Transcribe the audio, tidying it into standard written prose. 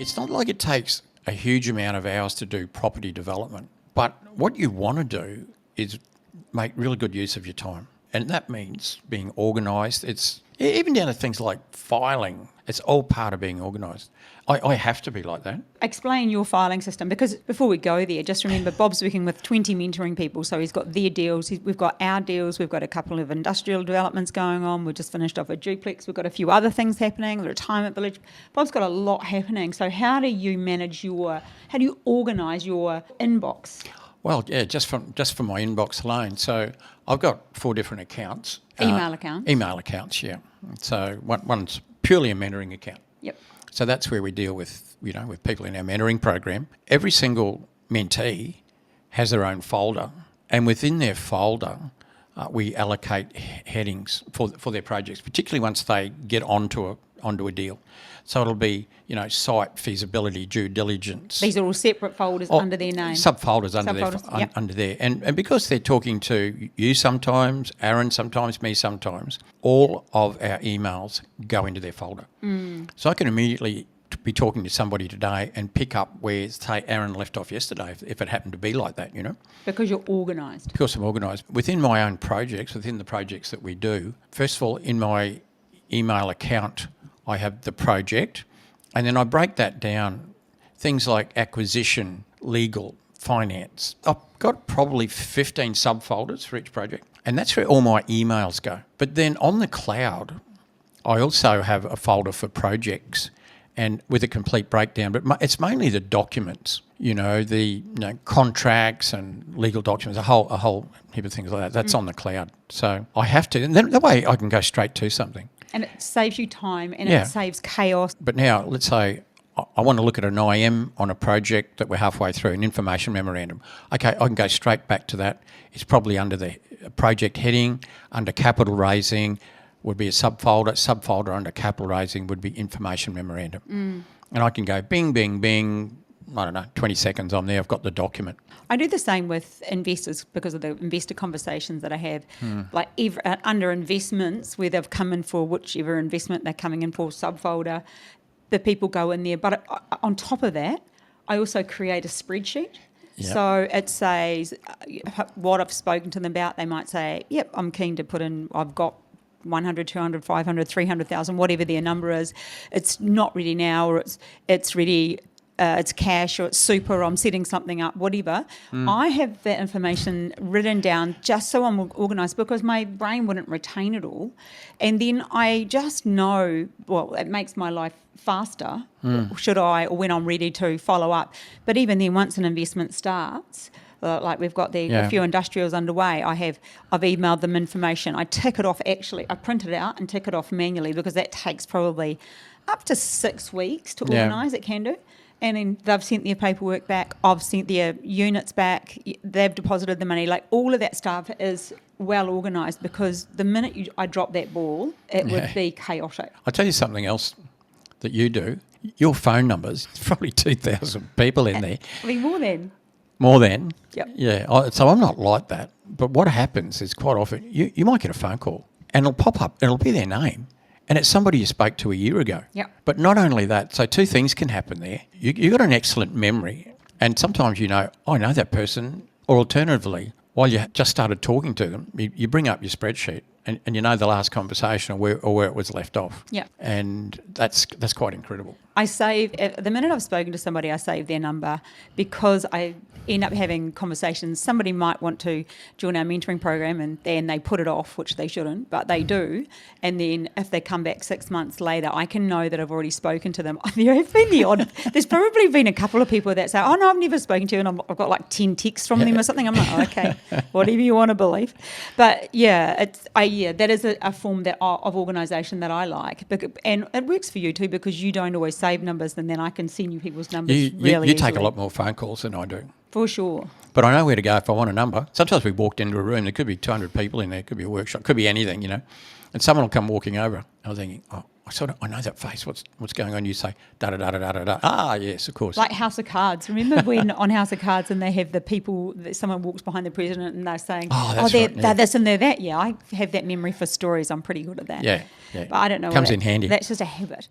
It's not like it takes a huge amount of hours to do property development, but what you want to do is make really good use of your time. And that means being organised. It's even down to things like filing. It's all part of being organised. I have to be like that. Explain your filing system, because before we go there, just remember Bob's working with 20 mentoring people, so he's got their deals, we've got our deals, we've got a couple of industrial developments going on, we've just finished off a duplex, we've got a few other things happening, the retirement village. Bob's got a lot happening, so how do you organise your inbox? Well, yeah, just from my inbox alone. So I've got 4 different accounts. Email accounts? Email accounts, yeah. So one's purely a mentoring account. Yep. So that's where we deal with, with people in our mentoring program. Every single mentee has their own folder, and within their folder, we allocate headings for their projects, particularly once they get onto a deal. So it'll be, site feasibility, due diligence. These are all separate folders under their name. Subfolders Yep. under there. And because they're talking to you sometimes, Aaron sometimes, me sometimes, all of our emails go into their folder. So I can immediately be talking to somebody today and pick up where, say, Aaron left off yesterday, if it happened to be like that, Because you're organised. Because I'm organised. Within my own projects, within the projects that we do, first of all, in my email account, I have the project, and then I break that down, things like acquisition, legal, finance. I've got probably 15 subfolders for each project, and that's where all my emails go. But then on the cloud, I also have a folder for projects and with a complete breakdown, but it's mainly the documents, the contracts and legal documents, a whole heap of things like that. That's on the cloud. So I have to, and then that way I can go straight to something. And it saves you time and it saves chaos. But now, let's say I want to look at an IM on a project that we're halfway through, an information memorandum. Okay, I can go straight back to that. It's probably under the project heading, under capital raising would be a subfolder. Subfolder under capital raising would be information memorandum. And I can go bing, bing, bing. I don't know, 20 seconds I'm there, I've got the document. I do the same with investors because of the investor conversations that I have. Like under investments, where they've come in for whichever investment they're coming in for, subfolder, the people go in there. But on top of that, I also create a spreadsheet. Yep. So it says what I've spoken to them about. They might say, yep, I'm keen to put in, I've got 100, 200, 500, 300,000, whatever their number is. It's not ready now, or it's ready. It's cash, or it's super, or I'm setting something up, whatever. I have that information written down just so I'm organised, because my brain wouldn't retain it all. And then I just know, well, it makes my life faster, should I, or when I'm ready to follow up. But even then, once an investment starts, like we've got a few industrials underway, I've emailed them information. I tick it off, actually. I print it out and tick it off manually, because that takes probably up to 6 weeks to organise. It can do. And then they've sent their paperwork back, I've sent their units back, they've deposited the money. Like, all of that stuff is well organised, because the minute I drop that ball, it would be chaotic. I'll tell you something else that you do. Your phone numbers, probably 2,000 people in there. I mean, more than. More than? Yep. Yeah. So I'm not like that. But what happens is, quite often, you might get a phone call and it'll pop up and it'll be their name. And it's somebody you spoke to a year ago. Yep. But not only that, so 2 things can happen there. You've got an excellent memory, and sometimes I know that person, or alternatively, while you just started talking to them, you bring up your spreadsheet and you know the last conversation or where it was left off. Yeah. And that's quite incredible. I save, the minute I've spoken to somebody, I save their number, because I end up having conversations. Somebody might want to join our mentoring program and then they put it off, which they shouldn't, but they do. And then if they come back 6 months later, I can know that I've already spoken to them. There have been there's probably been a couple of people that say, oh no, I've never spoken to you, and I've got like 10 texts from them or something. I'm like, oh, okay, whatever you want to believe. But yeah, that is a form of organisation that I like. And it works for you too, because you don't always save numbers, and then I can send you people's numbers really You take easily. a lot more phone calls than I do. For sure. But I know where to go if I want a number. Sometimes we walked into a room, there could be 200 people in there, could be a workshop, could be anything, and someone will come walking over. I was thinking, oh, I know that face. What's going on? You say, da-da-da-da-da-da. Ah, yes, of course. Like House of Cards. Remember when on House of Cards and they have the people, that someone walks behind the president and they're saying, they're this and they're that. Yeah, I have that memory for stories. I'm pretty good at that. Yeah. But I don't know. Comes in handy. That's just a habit.